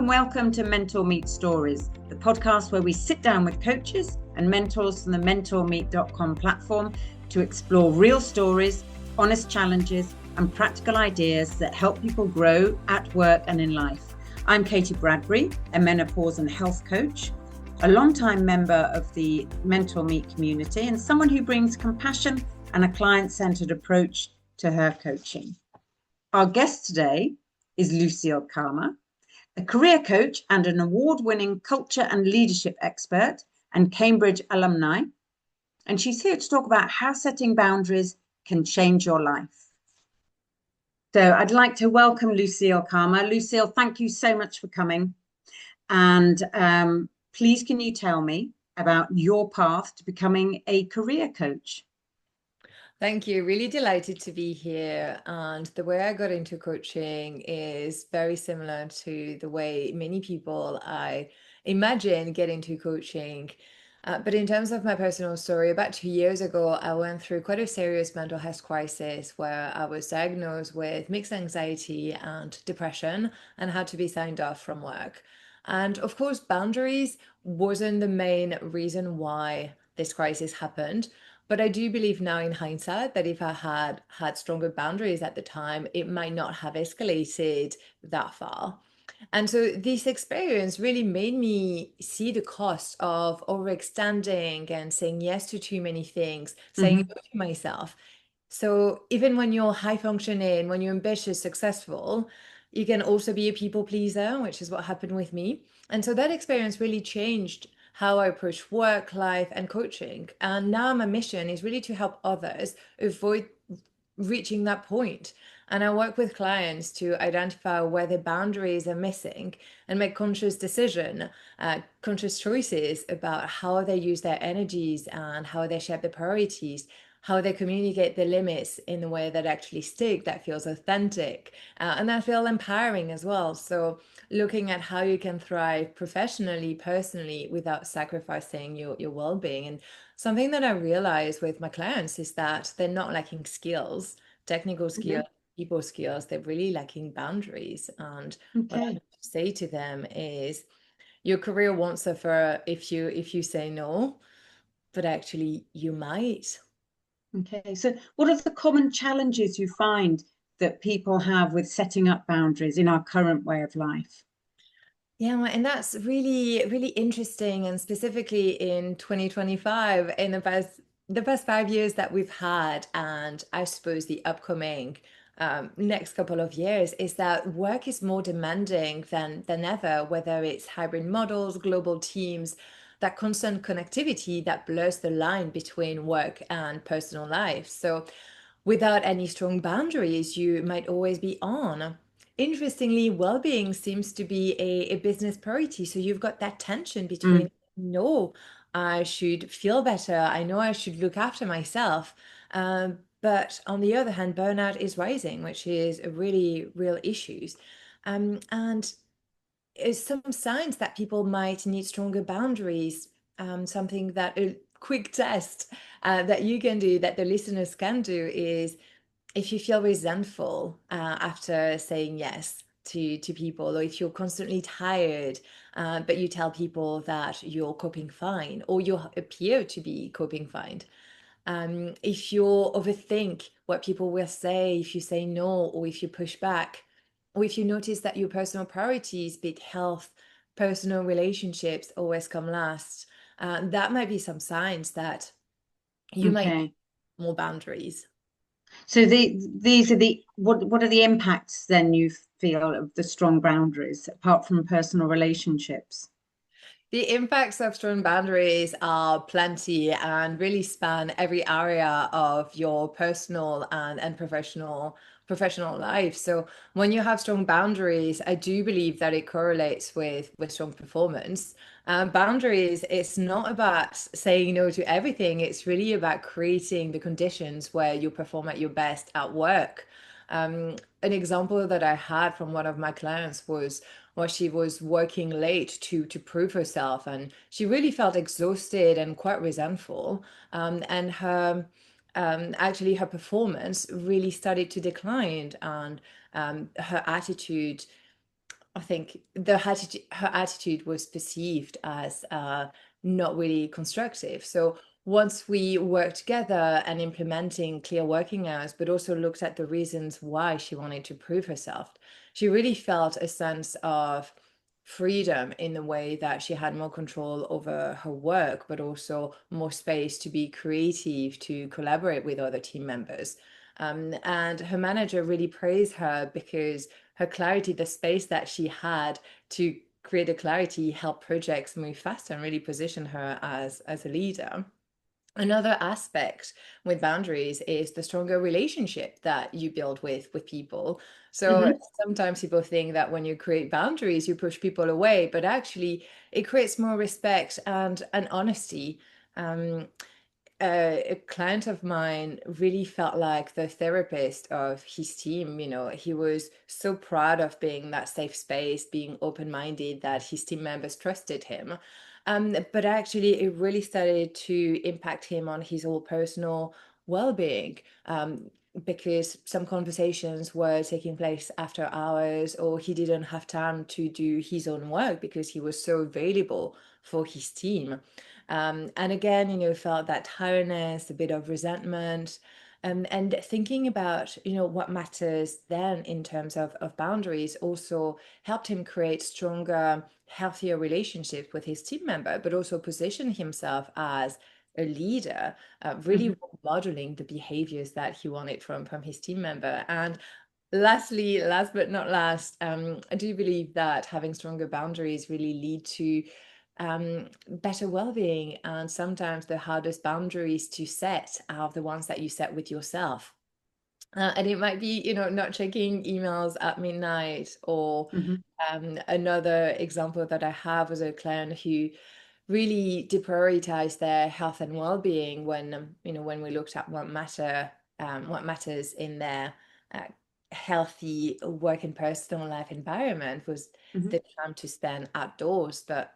and welcome to MentorMeet Stories, the podcast where we sit down with coaches and mentors from the MentorMeet.com platform to explore real stories, honest challenges, and practical ideas that help people grow at work and in life. I'm Katie Bradbury, a menopause and health coach, a longtime member of the MentorMeet community, and someone who brings compassion and a client-centered approach to her coaching. Our guest today is Lucile Kamar, a career coach and an award-winning culture and leadership expert and Cambridge alumni. And she's here to talk about how setting boundaries can change your life. So I'd like to welcome Lucile Kamar. Lucile, thank you so much for coming. And please, can you tell me about your path to becoming a career coach? Thank you. Really delighted to be here. And the way I got into coaching is very similar to the way many people I imagine get into coaching. But in terms of my personal story, about 2 years ago, I went through quite a serious mental health crisis where I was diagnosed with mixed anxiety and depression and had to be signed off from work. And of course, boundaries wasn't the main reason why this crisis happened. But I do believe now in hindsight that if I had had stronger boundaries at the time, it might not have escalated that far. And so this experience really made me see the cost of overextending and saying yes to too many things, saying no to myself. So even when you're high functioning, when you're ambitious, successful, you can also be a people pleaser, which is what happened with me. And so that experience really changed how I approach work, life, and coaching. And now my mission is really to help others avoid reaching that point. And I work with clients to identify where the boundaries are missing and make conscious conscious choices about how they use their energies and how they shape their priorities, how they communicate the limits in a way that actually stick, that feels authentic, and that feel empowering as well. So looking at how you can thrive professionally, personally, without sacrificing your well-being. And something that I realize with my clients is that they're not lacking skills, technical skills, people skills, they're really lacking boundaries. And what I say to them is, your career won't suffer if you say no, but actually you might. Okay, so what are the common challenges you find that people have with setting up boundaries in our current way of life? Yeah, and that's really, really interesting. And specifically in 2025, in the past 5 years that we've had, and I suppose the upcoming next couple of years, is that work is more demanding than ever, whether it's hybrid models, global teams, that constant connectivity that blurs the line between work and personal life. So without any strong boundaries, you might always be on. Interestingly, well-being seems to be a business priority. So you've got that tension between, no, I should feel better. I know I should look after myself. But on the other hand, burnout is rising, which is a really real issue. And is some signs that people might need stronger boundaries. Something that a quick test that you can do, that the listeners can do, is if you feel resentful after saying yes to people, or if you're constantly tired, but you tell people that you're coping fine, or you appear to be coping fine. If you overthink what people will say, if you say no, or if you push back, or if you notice that your personal priorities, be it health, personal relationships, always come last, that might be some signs that you might need more boundaries. So these are what are the impacts then you feel of the strong boundaries apart from personal relationships? The impacts of strong boundaries are plenty and really span every area of your personal and professional life. So when you have strong boundaries, I do believe that it correlates with strong performance. Boundaries, it's not about saying no to everything. It's really about creating the conditions where you perform at your best at work. An example that I had from one of my clients was, well, she was working late to prove herself, and she really felt exhausted and quite resentful. And her actually her performance really started to decline, and her attitude I think her attitude was perceived as not really constructive. So once we worked together and implementing clear working hours, but also looked at the reasons why she wanted to prove herself, she really felt a sense of freedom in the way that she had more control over her work, but also more space to be creative, to collaborate with other team members. And her manager really praised her because her clarity, the space that she had to create a clarity, help projects move faster and really position her as a leader. Another aspect with boundaries is the stronger relationship that you build with people. So Hmm. sometimes people think that when you create boundaries, you push people away, but actually it creates more respect and honesty. Um, a client of mine really felt like the therapist of his team. You know, he was so proud of being that safe space, being open-minded, that his team members trusted him. But actually, it really started to impact him on his whole personal well-being. Because some conversations were taking place after hours, or he didn't have time to do his own work because he was so available for his team. And again, you know, felt that tiredness, a bit of resentment, and thinking about, you know, what matters then in terms of boundaries also helped him create stronger, healthier relationships with his team member, but also position himself as a leader, really Hmm. modeling the behaviors that he wanted from his team member. And lastly, last but not last, I do believe that having stronger boundaries really lead to better well-being. And sometimes the hardest boundaries to set are the ones that you set with yourself. And it might be, you know, not checking emails at midnight, or Hmm. another example that I have was a client who really deprioritized their health and well-being when, you know, when we looked at what matters in their uh, healthy work and personal life environment was Hmm. the time to spend outdoors, but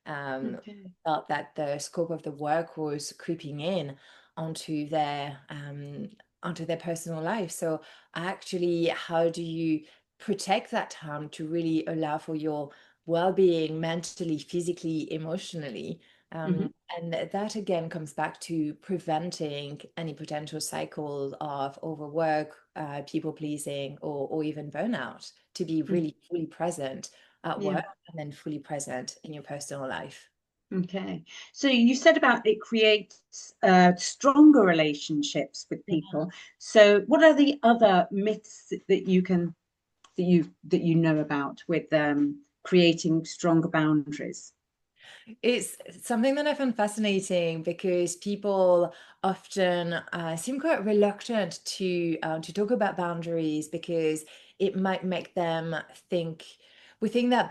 Okay. felt that the scope of the work was creeping in onto their um, onto their personal life. So actually, how do you protect that time to really allow for your well-being mentally, physically, emotionally? Hmm. And that again comes back to preventing any potential cycle of overwork, people pleasing, or even burnout, to be really fully present at Yeah. work and then fully present in your personal life. Okay. So you said about it creates stronger relationships with Yeah. people. So what are the other myths that you know about with creating stronger boundaries? It's something that I find fascinating because people often seem quite reluctant to talk about boundaries because it might make them think. We think that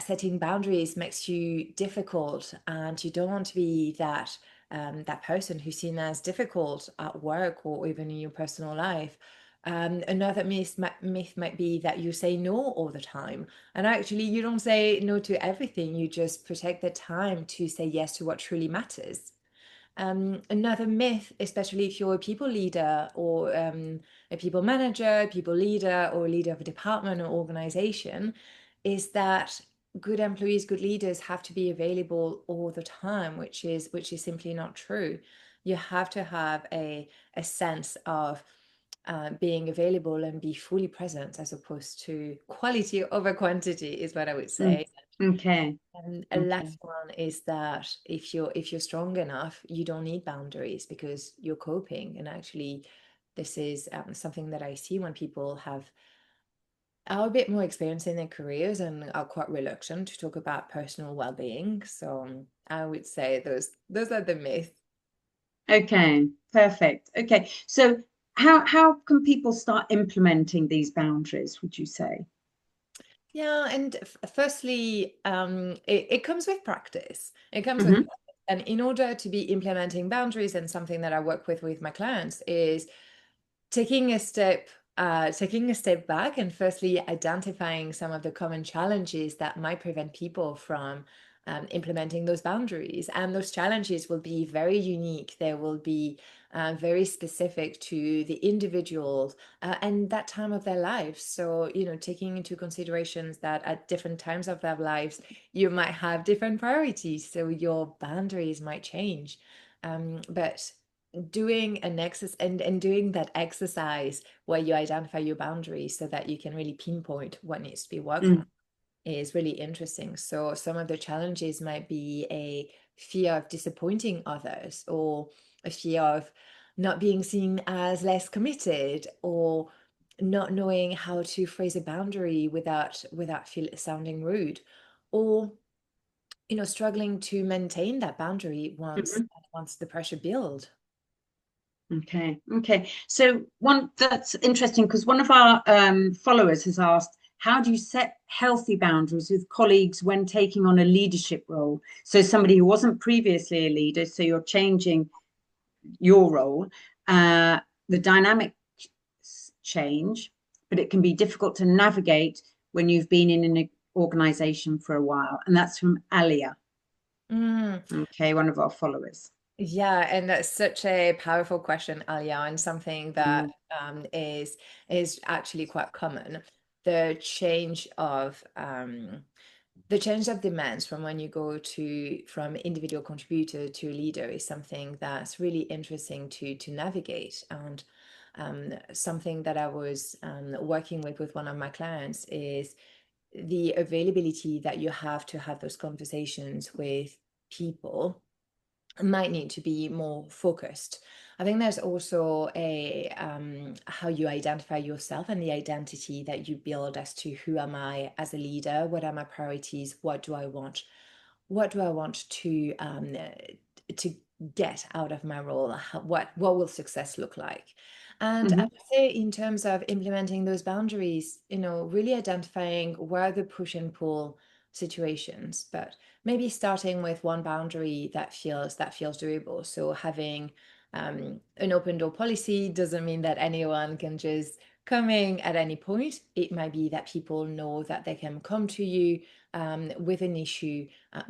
setting boundaries makes you difficult, and you don't want to be that person who's seen as difficult at work or even in your personal life. Another myth might be that you say no all the time. And actually, you don't say no to everything. You just protect the time to say yes to what truly matters. Another myth, especially if you're a people leader or a people manager, people leader, or a leader of a department or organization, is that good employees, good leaders have to be available all the time, which is simply not true. You have to have a sense of being available and be fully present as opposed to quality over quantity is what I would Mm. say. Okay. And a Okay. last one is that if you're strong enough, you don't need boundaries because you're coping. And actually, this is something that I see when people are a bit more experienced in their careers and are quite reluctant to talk about personal well-being. So I would say those are the myths. Okay. Perfect. Okay. So how can people start implementing these boundaries, would you say? Yeah, and firstly, it comes with practice. It comes with, Hmm. and in order to be implementing boundaries, and something that I work with my clients is taking a step, taking a step back, and firstly identifying some of the common challenges that might prevent people from implementing those boundaries. And those challenges will be very unique. They will be very specific to the individuals and that time of their lives. So, taking into considerations that at different times of their lives, you might have different priorities. So your boundaries might change. But doing an exercise and doing that exercise where you identify your boundaries so that you can really pinpoint what needs to be worked on is really interesting. So some of the challenges might be a fear of disappointing others, or a fear of not being seen as less committed, or not knowing how to phrase a boundary without sounding rude, or struggling to maintain that boundary once the pressure builds. Okay. So that's interesting, because one of our followers has asked, how do you set healthy boundaries with colleagues when taking on a leadership role? So somebody who wasn't previously a leader, so you're changing your role, the dynamic change, but it can be difficult to navigate when you've been in an organization for a while. And that's from Alia. Okay, one of our followers. Yeah, and that's such a powerful question, Alia, and something that is actually quite common. The change of demands from when you go from individual contributor to leader is something that's really interesting to navigate. And something that I was working with one of my clients is the availability that you have to have those conversations with people might need to be more focused. I think there's also a how you identify yourself and the identity that you build as to who am I as a leader, what are my priorities, what do I want to get out of my role, what will success look like. And I would say, in terms of implementing those boundaries, really identifying where the push and pull situations, but maybe starting with one boundary that feels doable. So having an open door policy doesn't mean that anyone can just come in at any point. It might be that people know that they can come to you with an issue,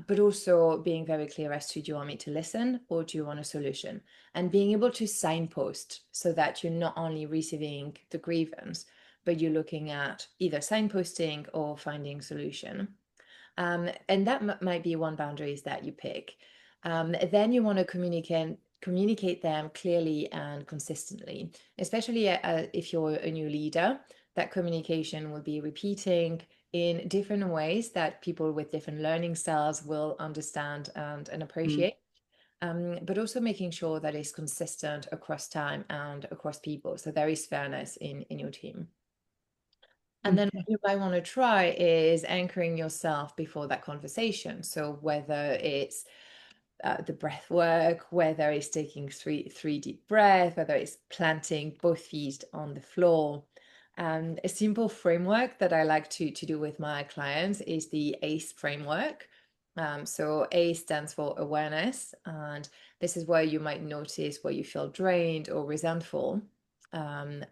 but also being very clear as to, do you want me to listen or do you want a solution? And being able to signpost so that you're not only receiving the grievance, but you're looking at either signposting or finding solution. And that might be one boundaries that you pick. Then you want to communicate them clearly and consistently, especially if you're a new leader. That communication will be repeating in different ways that people with different learning styles will understand and appreciate. But also making sure that it's consistent across time and across people, so there is fairness in your team. And then what you might want to try is anchoring yourself before that conversation. So whether it's the breath work, whether it's taking three deep breaths, whether it's planting both feet on the floor. A simple framework that I like to do with my clients is the ACE framework. So A stands for awareness, and this is where you might notice where you feel drained or resentful,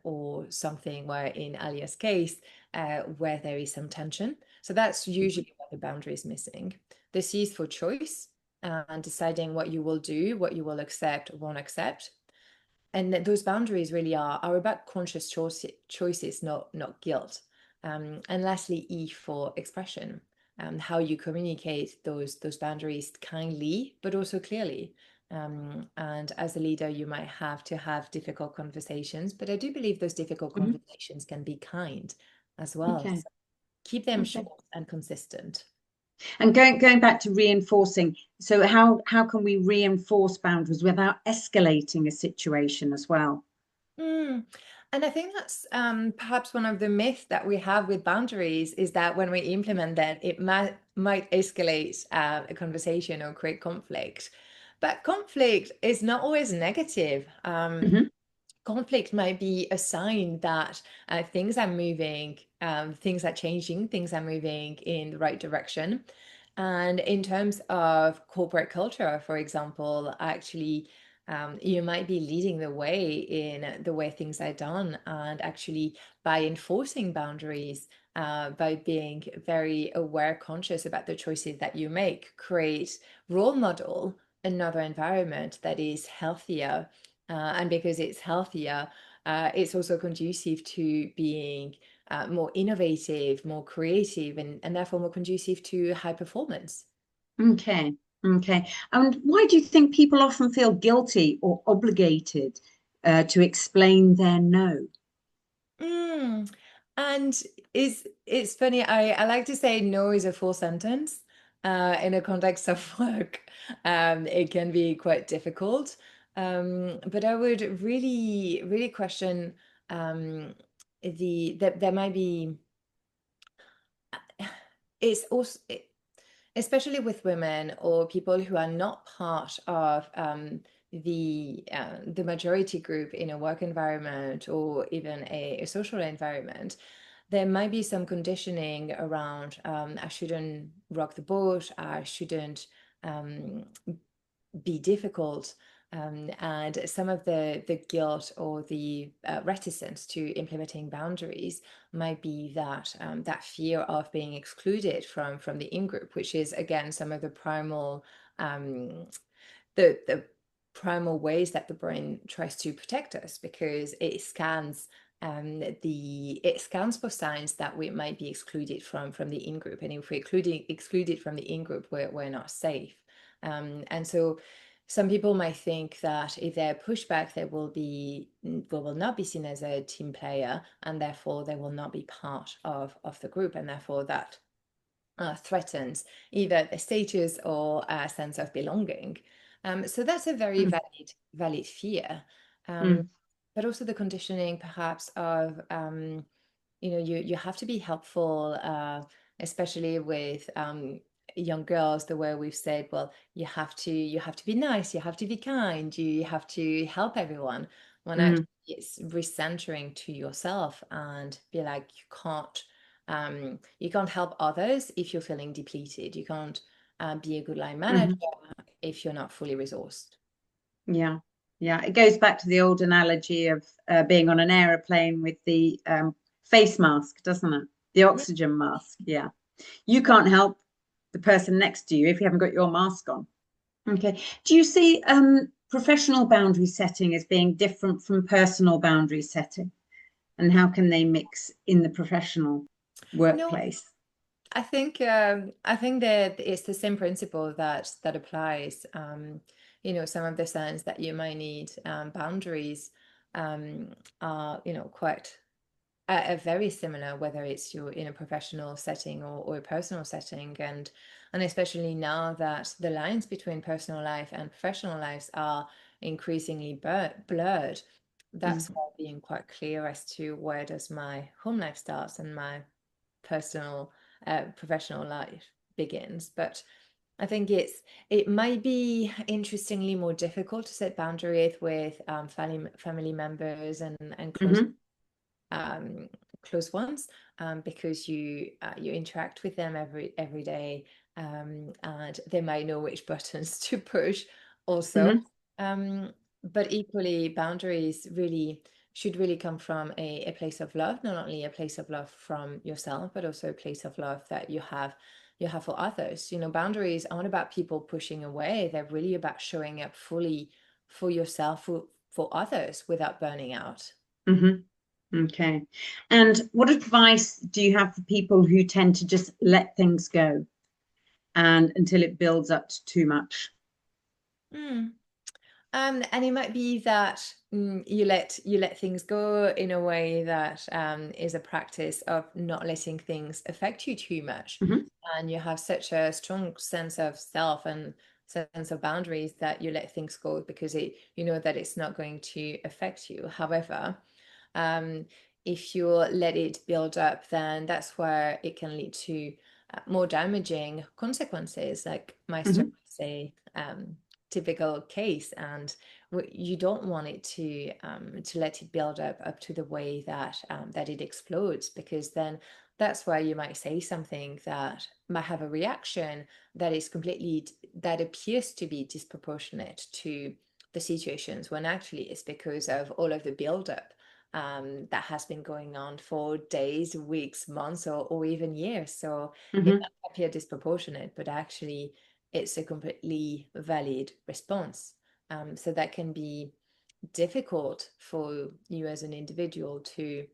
or something where, in Alia's case, where there is some tension. So that's usually where the boundary is missing. The C is for choice, and deciding what you will do, what you will accept, won't accept. And those boundaries really are about conscious choices, not guilt. And lastly, E for expression, how you communicate those boundaries kindly, but also clearly. And as a leader, you might have to have difficult conversations, but I do believe those difficult conversations can be kind as well. So keep them short and consistent. And going back to reinforcing, so how can we reinforce boundaries without escalating a situation as well? And I think that's perhaps one of the myths that we have with boundaries, is that when we implement that, it might escalate a conversation or create conflict. But conflict is not always negative. Conflict might be a sign that things are moving, things are changing, things are moving in the right direction. And in terms of corporate culture, for example, actually, You might be leading the way in the way things are done, and actually by enforcing boundaries, by being very aware, conscious about the choices that you make, create role model another environment that is healthier. And because it's healthier, it's also conducive to being more innovative, more creative, and therefore more conducive to high performance. Okay. Okay. And why do you think people often feel guilty or obligated to explain their no? Mm. And it's funny, I like to say no is a full sentence. In a context of work, it can be quite difficult. But I would really, really question that there might be it's also especially with women or people who are not part of the majority group in a work environment or even a social environment. There might be some conditioning around I shouldn't rock the boat, I shouldn't um, be difficult. And some of the guilt or the reticence to implementing boundaries might be that that fear of being excluded from the in-group, which is again some of the primal um, the primal ways that the brain tries to protect us, because it scans for signs that we might be excluded from the in-group, and if we're excluded from the in-group, we're not safe. And so some people might think that if they're pushed back, will not be seen as a team player, and therefore they will not be part of the group, and therefore that threatens either the status or a sense of belonging. So that's a very Mm, valid fear. mm, But also the conditioning perhaps of you have to be helpful, especially with young girls, the way we've said, well, you have to be nice, you have to be kind, you have to help everyone, when actually mm, it's recentering to yourself and be like, you can't help others if you're feeling depleted. You can't be a good line manager mhm. if you're not fully resourced. Yeah. Yeah. It goes back to the old analogy of being on an aeroplane with the face mask, doesn't it? The Yeah. oxygen mask. Yeah. You can't help the person next to you if you haven't got your mask on. Okay. Do you see professional boundary setting as being different from personal boundary setting? And how can they mix in the professional No, workplace? I think that it's the same principle that applies. Some of the signs that you might need boundaries are quite are very similar, whether it's you're in a professional setting or a personal setting, and especially now that the lines between personal life and professional lives are increasingly blurred. That's Mm, why being quite clear as to where does my home life starts and my personal professional life begins. But I think it might be interestingly more difficult to set boundaries with family members and mhm, um, close ones, because you interact with them every day, and they might know which buttons to push also. mhm, Um, but equally, boundaries should really come from a place of love, not only a place of love from yourself, but also a place of love that you have for others. Boundaries aren't about people pushing away. They're really about showing up fully for yourself, for others, without burning out. mhm. Okay. And what advice do you have for people who tend to just let things go and until it builds up to too much? Mm. And it might be that you let things go in a way that is a practice of not letting things affect you too much, Mhm, and you have such a strong sense of self and sense of boundaries that you let things go because you know that it's not going to affect you. However, um, if you let it build up, then that's where it can lead to more damaging consequences, like my story mhm, is a typical case, and you don't want it to let it build up to the way that it explodes, because then that's where you might say something that might have a reaction that appears to be disproportionate to the situations when actually it's because of all of the buildup that has been going on for days, weeks, months, or even years. So it Mm-hmm. might appear disproportionate, but actually it's a completely valid response. So that can be difficult for you as an individual to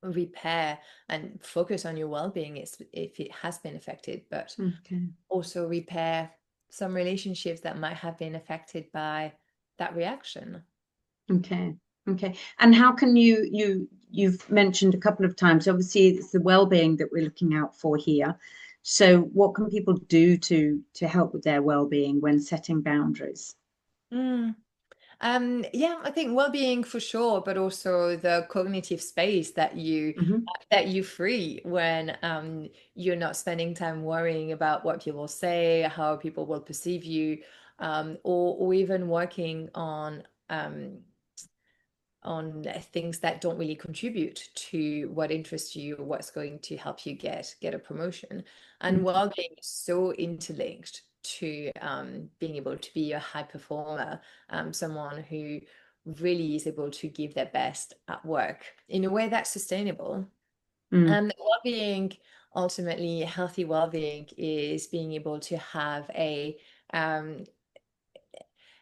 repair and focus on your well-being if it has been affected, but Okay. also repair some relationships that might have been affected by that reaction. Okay. Okay. And how can you've mentioned a couple of times, obviously it's the well-being that we're looking out for here. So what can people do to help with their well-being when setting boundaries? Mm. Yeah, I think well-being for sure, but also the cognitive space Mm-hmm. that you free when you're not spending time worrying about what people say, how people will perceive you, or even working on things that don't really contribute to what interests you, what's going to help you get a promotion. And Okay. well-being is so interlinked to being able to be a high performer, someone who really is able to give their best at work in a way that's sustainable. Mm. And well-being, ultimately, healthy well-being is being able to have a um,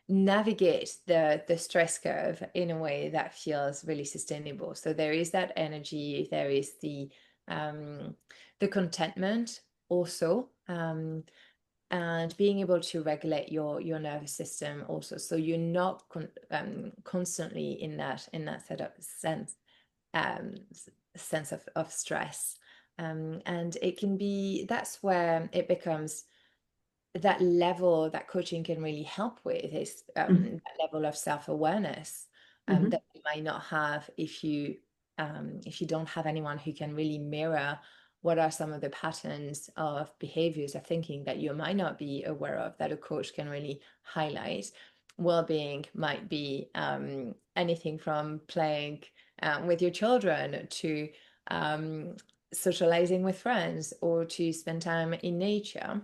navigate the stress curve in a way that feels really sustainable. So there is that energy, there is the contentment also, and being able to regulate your nervous system also, so you're not constantly in that set of um, sense of stress. And it can be, that's where it becomes that level that coaching can really help with, is Mm-hmm. that level of self-awareness Mm-hmm. that you might not have if you don't have anyone who can really mirror what are some of the patterns of behaviors of thinking that you might not be aware of, that a coach can really highlight. Well-being might be anything from playing with your children to socializing with friends, or to spend time in nature.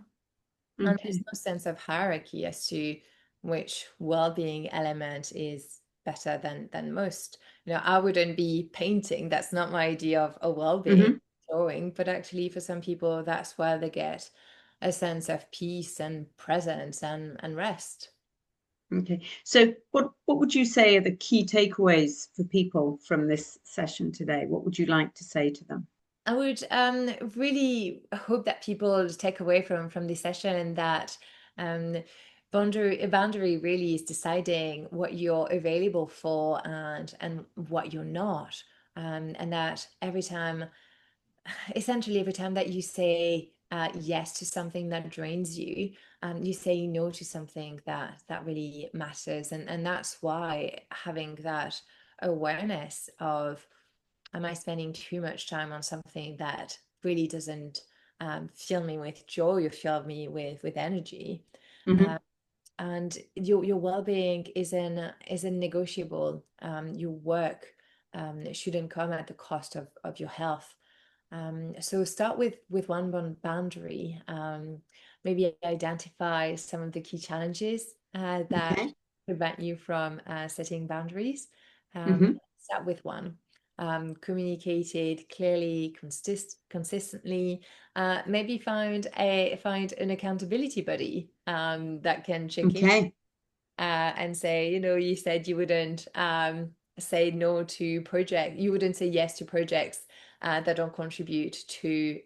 And there's Okay. no sense of hierarchy as to which well-being element is better than most. I wouldn't be painting. That's not my idea of a well-being, Mm-hmm. drawing, but actually for some people that's where they get a sense of peace and presence and rest. Okay. So what would you say are the key takeaways for people from this session today? What would you like to say to them? I would really hope that people take away from this session that um, a boundary really is deciding what you're available for and what you're not, and that essentially every time that you say yes to something that drains you, you say no to something that really matters, and that's why having that awareness of, am I spending too much time on something that really doesn't fill me with joy or fill me with energy? Mm-hmm. Uh, and your well-being isn't negotiable. Your work shouldn't come at the cost of your health. So start with one boundary. Maybe identify some of the key challenges that Okay. prevent you from setting boundaries. Mm-hmm. Start with one. Communicate it clearly, consistently. Maybe find an accountability buddy that can check in Okay. and say, you said you wouldn't say no to you wouldn't say yes to projects that don't contribute to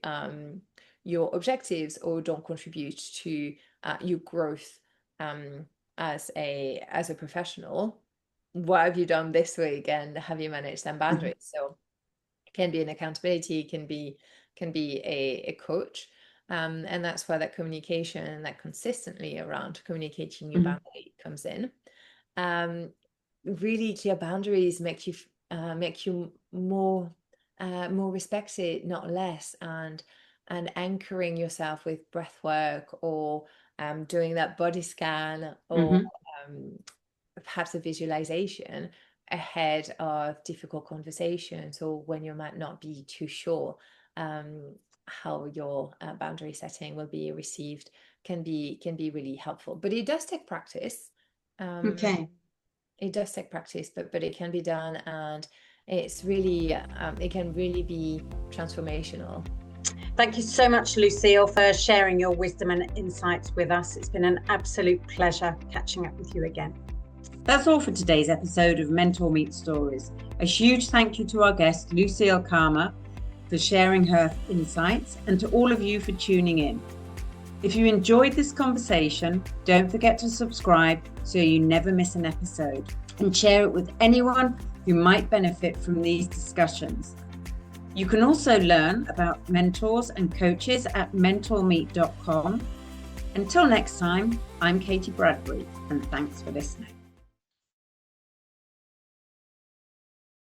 your objectives or don't contribute to your growth um, as a professional. What have you done this week, and have you managed some Mm-hmm. boundaries? So it can be an accountability, can be a coach. And that's where that communication and that consistently around communicating your Mm-hmm. boundary comes in. um, Really clear boundaries make you more respected, not less, and anchoring yourself with breath work, or doing that body scan, or Mm-hmm. um, perhaps a visualization ahead of difficult conversations, or when you might not be too sure how your boundary setting will be received, can be really helpful. But it does take practice. Um, Okay. it does take practice, but it can be done, and it's really it can really be transformational. Thank you so much, Lucile, for sharing your wisdom and insights with us. It's been an absolute pleasure catching up with you again. That's all for today's episode of MentorMeet Stories. A huge thank you to our guest, Lucile Kamar, for sharing her insights, and to all of you for tuning in. If you enjoyed this conversation, don't forget to subscribe so you never miss an episode, and share it with anyone who might benefit from these discussions. You can also learn about mentors and coaches at MentorMeet.com. Until next time, I'm Katie Bradbury, and thanks for listening.